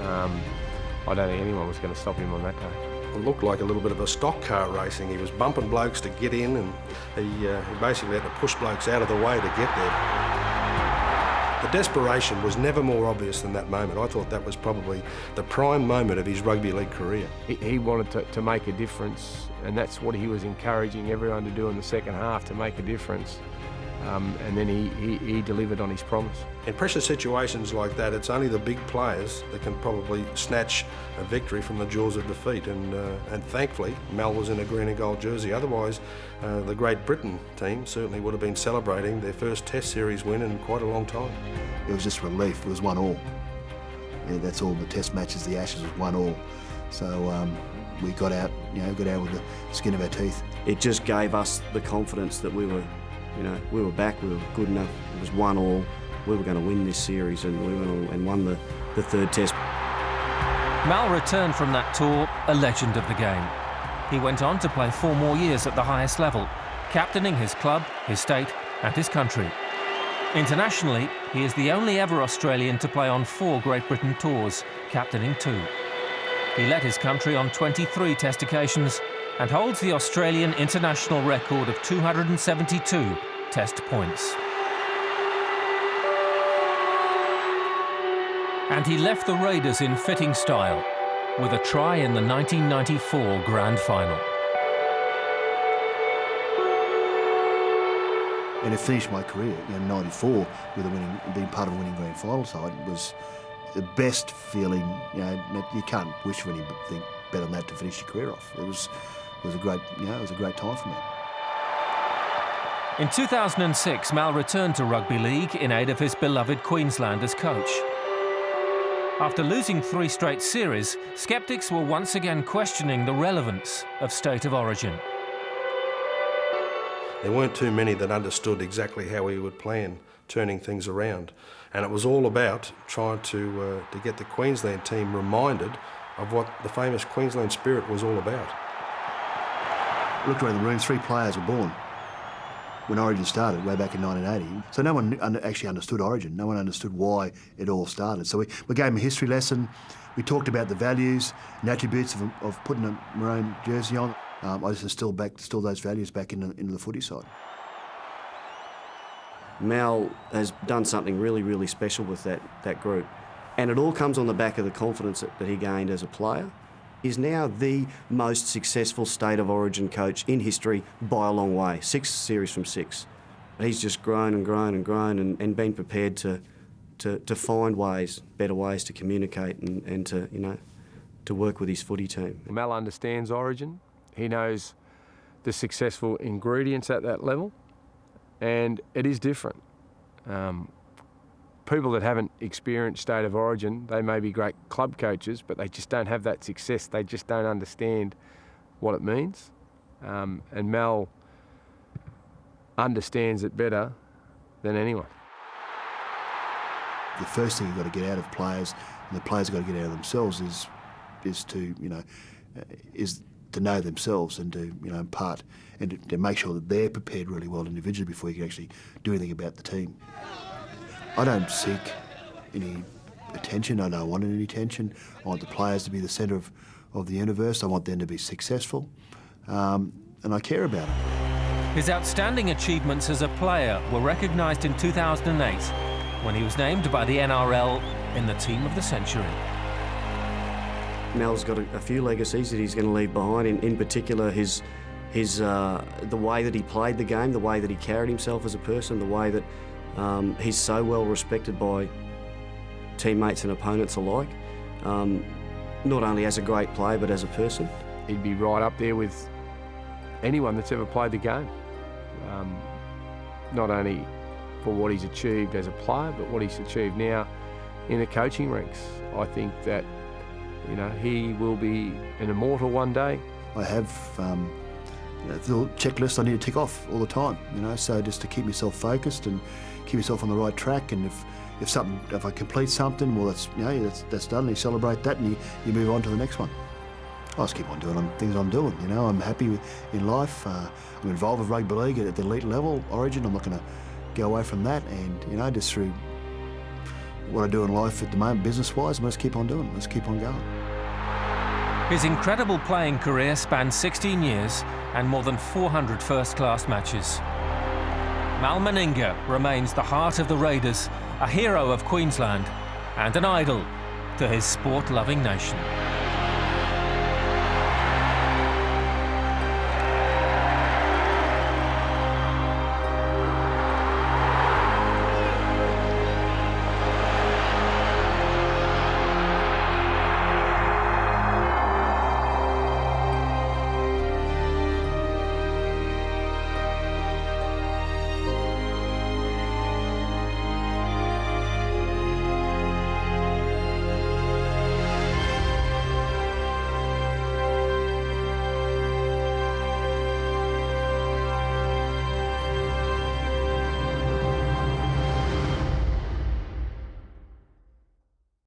I don't think anyone was going to stop him on that day. It looked like a little bit of a stock car racing. He was bumping blokes to get in, and he basically had to push blokes out of the way to get there. The desperation was never more obvious than that moment. I thought that was probably the prime moment of his rugby league career. He wanted to make a difference, and that's what he was encouraging everyone to do in the second half, to make a difference. And then he delivered on his promise. In pressure situations like that, it's only the big players that can probably snatch a victory from the jaws of defeat, and thankfully Mal was in a green and gold jersey. Otherwise, the Great Britain team certainly would have been celebrating their first Test series win in quite a long time. It was just relief. It was 1-1. Yeah, that's all. The Test matches, the Ashes, was 1-1. So we got out, got out with the skin of our teeth. It just gave us the confidence that we were back, we were good enough. It was 1-1. We were going to win this series, and we went on and won the third Test. Mal returned from that tour a legend of the game. He went on to play 4 more years at the highest level, captaining his club, his state and his country. Internationally, he is the only ever Australian to play on 4 Great Britain tours, captaining 2. He led his country on 23 Test occasions and holds the Australian international record of 272 Test points. And he left the Raiders in fitting style with a try in the 1994 Grand Final. And to finish my career in '94 with being part of a winning Grand Final side was the best feeling. You can't wish for anything better than that to finish your career off. It was a great time for me. In 2006, Mal returned to rugby league in aid of his beloved Queensland as coach. After losing 3 straight series, sceptics were once again questioning the relevance of state of origin. There weren't too many that understood exactly how he would plan turning things around, and it was all about trying to get the Queensland team reminded of what the famous Queensland spirit was all about. I looked around the room, 3 players were born when Origin started, way back in 1980. So no one actually understood Origin. No one understood why it all started. So we gave them a history lesson. We talked about the values and attributes of putting a maroon jersey on. I just instilled those values back into the footy side. Mal has done something really, really special with that group. And it all comes on the back of the confidence that he gained as a player. He's now the most successful state of origin coach in history by a long way. 6 series from 6. He's just grown and grown and grown and been prepared to find ways, better ways to communicate and to work with his footy team. Mal understands origin. He knows the successful ingredients at that level, and it is different. People that haven't experienced state of origin, they may be great club coaches, but they just don't have that success. They just don't understand what it means. And Mal understands it better than anyone. The first thing you've got to get out of players, and the players have got to get out of themselves, is to know themselves and to impart and to make sure that they're prepared really well individually before you can actually do anything about the team. I don't seek any attention. I don't want any attention. I want the players to be the centre of the universe. I want them to be successful, and I care about it. His outstanding achievements as a player were recognised in 2008 when he was named by the NRL in the Team of the Century. Mal's got a few legacies that he's going to leave behind. In particular, his the way that he played the game, the way that he carried himself as a person, the way that he's so well respected by teammates and opponents alike, not only as a great player but as a person. He'd be right up there with anyone that's ever played the game, not only for what he's achieved as a player but what he's achieved now in the coaching ranks. I think that he will be an immortal one day. I have the little checklist I need to tick off all the time, so just to keep myself focused and keep myself on the right track. And if I complete something, well, that's done. You celebrate that and you move on to the next one. I just keep on doing things I'm doing. I'm happy in life. I'm involved with rugby league at the elite level, Origin. I'm not going to go away from that. And just through what I do in life at the moment, business-wise, let's keep on doing it. Let's keep on going. His incredible playing career spanned 16 years and more than 400 first-class matches. Mal Meninga remains the heart of the Raiders, a hero of Queensland and an idol to his sport-loving nation.